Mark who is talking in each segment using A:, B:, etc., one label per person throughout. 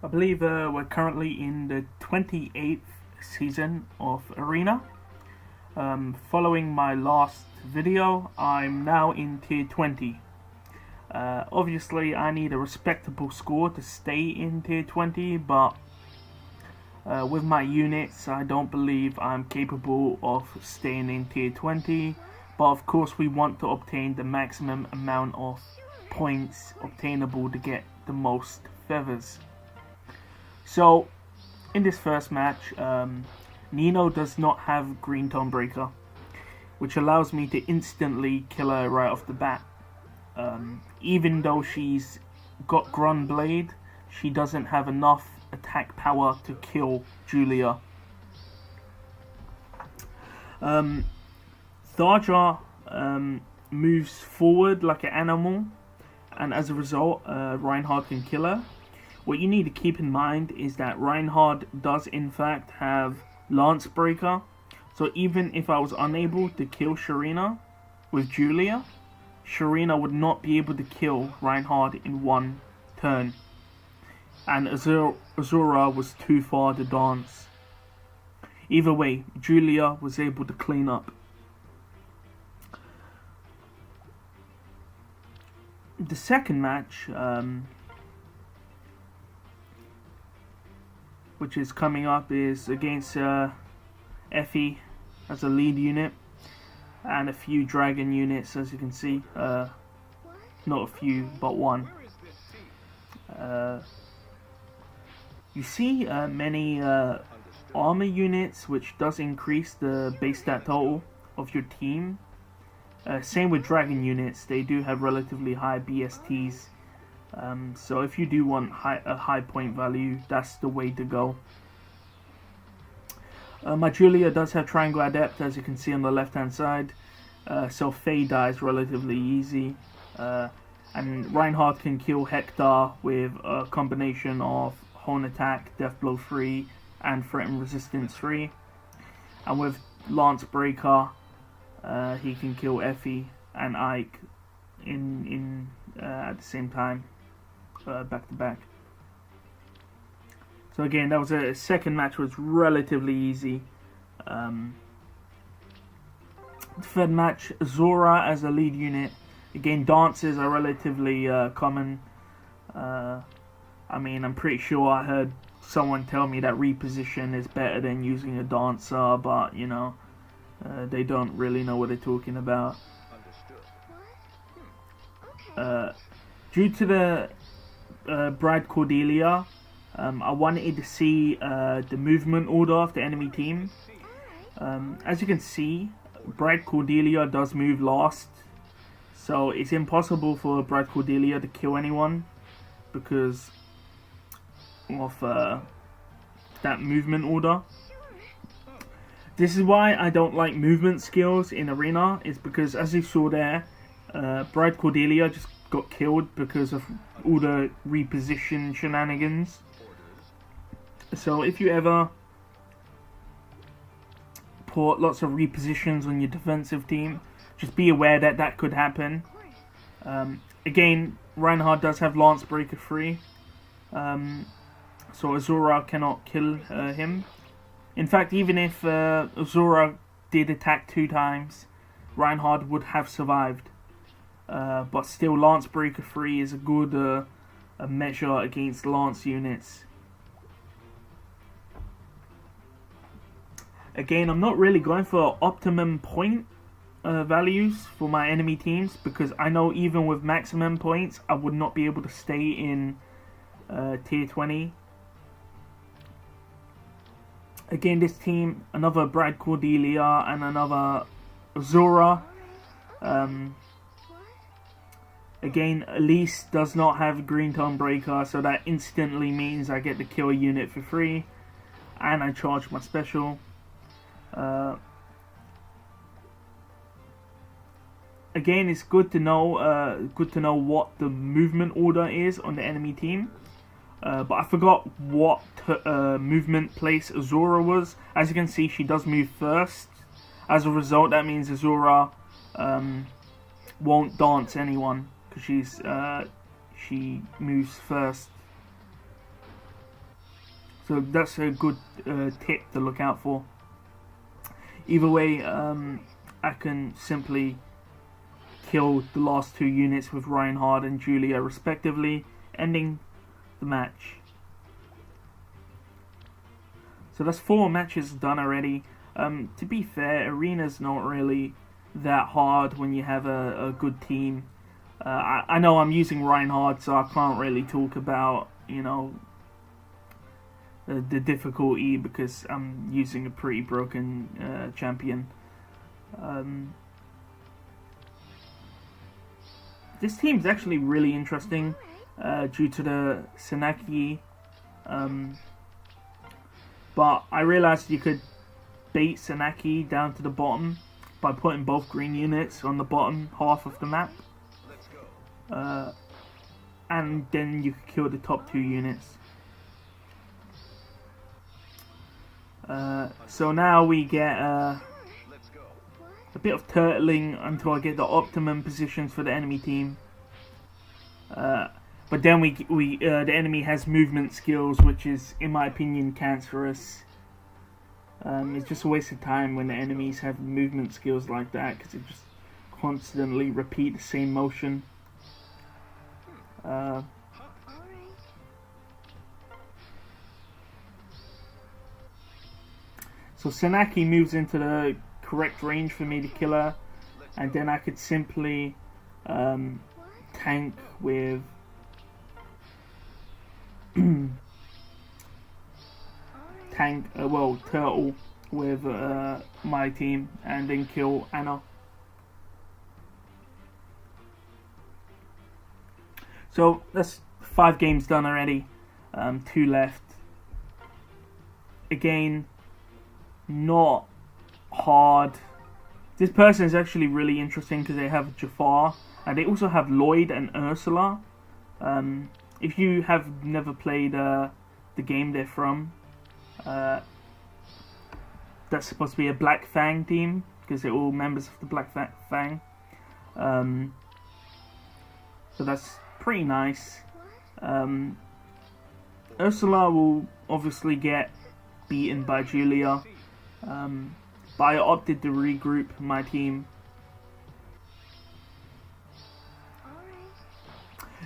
A: I believe we're currently in the 28th season of Arena. Following my last video, I'm now in tier 20. Obviously, I need a respectable score to stay in tier 20, but with my units, I don't believe I'm capable of staying in tier 20. But of course, we want to obtain the maximum amount of points obtainable to get the most feathers. So, in this first match, Nino does not have Green Tone Breaker, which allows me to instantly kill her right off the bat. Even though she's got Grun Blade, she doesn't have enough attack power to kill Julia. Tharja moves forward like an animal, and as a result, Reinhardt can kill her. What you need to keep in mind is that Reinhardt does in fact have Lance Breaker, so even if I was unable to kill Sharina with Julia, Sharina would not be able to kill Reinhardt in one turn, and Azura was too far to dance. Either way, Julia was able to clean up. The second match, which is coming up, is against Effie as a lead unit and a few dragon units, as you can see. Not a few, but one. You see many armor units, which does increase the base stat total of your team. Same with dragon units, they do have relatively high BSTs. So if you do want a high point value, that's the way to go. My Julia does have Triangle Adept, as you can see on the left hand side. So Faye dies relatively easy. And Reinhardt can kill Hector with a combination of Horn Attack, Death Blow 3, and Threat and Resistance 3. And with Lance Breaker, he can kill Effie and Ike at the same time. Back to back. So again, that was a second match, was relatively easy. The third match, Zora as a lead unit. Again, dances are relatively common. I mean, I'm pretty sure I heard someone tell me that reposition is better than using a dancer, but you know, they don't really know what they're talking about. Due to the Bride Cordelia, I wanted to see the movement order of the enemy team. As you can see, Bride Cordelia does move last, so it's impossible for Bride Cordelia to kill anyone because of that movement order. This is why I don't like movement skills in Arena, is because as you saw there, Bride Cordelia just got killed because of all the reposition shenanigans. So if you ever put lots of repositions on your defensive team, just be aware that that could happen. Again, Reinhardt does have Lance Breaker 3, so Azura cannot kill him. In fact, even if Azura did attack 2 times, Reinhardt would have survived. But still, Lance Breaker 3 is a good a measure against Lance units. Again, I'm not really going for optimum point values for my enemy teams, because I know even with maximum points, I would not be able to stay in tier 20. Again, this team, another Bride Cordelia and another Zora. Again, Elise does not have Green Tone Breaker, so that instantly means I get to kill a unit for free, and I charge my special. Again, it's good to know what the movement order is on the enemy team. But I forgot what movement place Azura was. As you can see, she does move first. As a result, that means Azura won't dance anyone, because she moves first. So that's a good tip to look out for. Either way, I can simply kill the last 2 units with Reinhardt and Julia respectively, ending the match. So that's 4 matches done already. To be fair, Arena's not really that hard when you have a good team. I know I'm using Reinhardt, so I can't really talk about, you know, the difficulty because I'm using a pretty broken champion. This team's actually really interesting due to the Senaki, but I realized you could bait Senaki down to the bottom by putting both green units on the bottom half of the map, and then you could kill the top 2 units. So now we get a bit of turtling until I get the optimum positions for the enemy team. But then the enemy has movement skills, which is, in my opinion, cancerous. It's just a waste of time when the enemies have movement skills like that, because they just constantly repeat the same motion. So Senaki moves into the correct range for me to kill her, and then I could simply tank with turtle with my team, and then kill Anna. So that's 5 games done already, 2 left. Again, not hard. This person is actually really interesting because they have Jafar, and they also have Lloyd and Ursula. If you have never played the game they're from, that's supposed to be a Black Fang team because they're all members of the Black Fang. So that's pretty nice. Ursula will obviously get beaten by Julia, but I opted to regroup my team.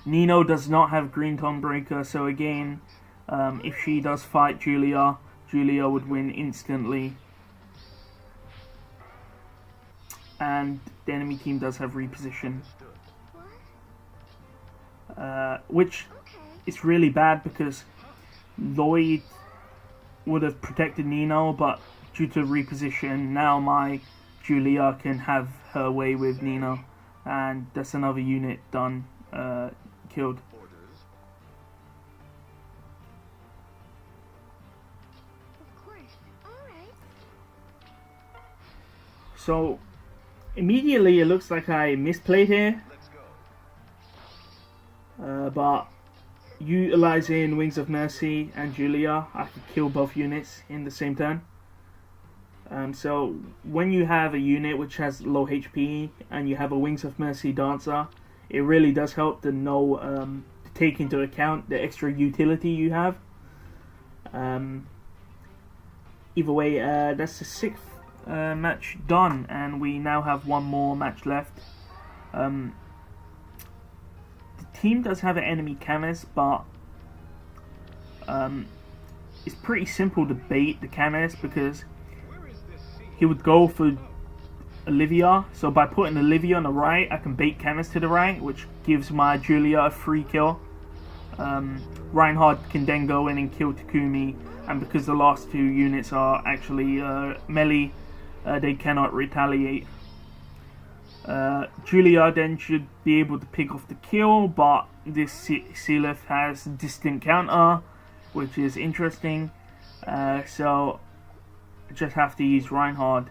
A: Nino does not have Green Tonebreaker, so again, if she does fight Julia, Julia would win instantly. And the enemy team does have reposition, which is really bad because Lloyd would have protected Nino, but due to reposition, now my Julia can have her way with Nino, and that's another unit done, killed. So immediately it looks like I misplayed here, but utilizing Wings of Mercy and Julia, I could kill both units in the same turn. So when you have a unit which has low HP and you have a Wings of Mercy Dancer, it really does help to know, to take into account the extra utility you have. Either way, that's the 6th match done, and we now have 1 more match left. The team does have an enemy Camus, but it's pretty simple to bait the Camus because he would go for Olivia. So by putting Olivia on the right, I can bait Camus to the right, which gives my Julia a free kill. Reinhardt can then go in and kill Takumi, and because the last 2 units are actually melee, they cannot retaliate. Julia then should be able to pick off the kill, but this Sealith has distant counter, which is interesting. So I just have to use Reinhardt.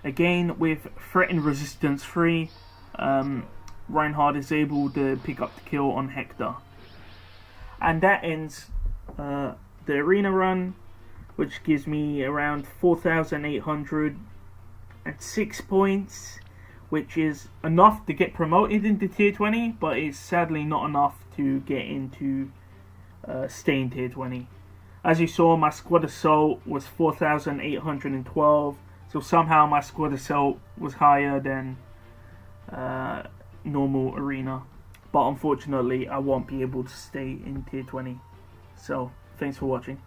A: Again, with threat and resistance 3, Reinhardt is able to pick up the kill on Hector. And that ends the arena run, which gives me around 4,806 points, which is enough to get promoted into tier 20, but it's sadly not enough to get into stay in tier 20. As you saw, my squad assault was 4,812, so somehow my squad assault was higher than normal arena. But unfortunately, I won't be able to stay in tier 20. So, thanks for watching.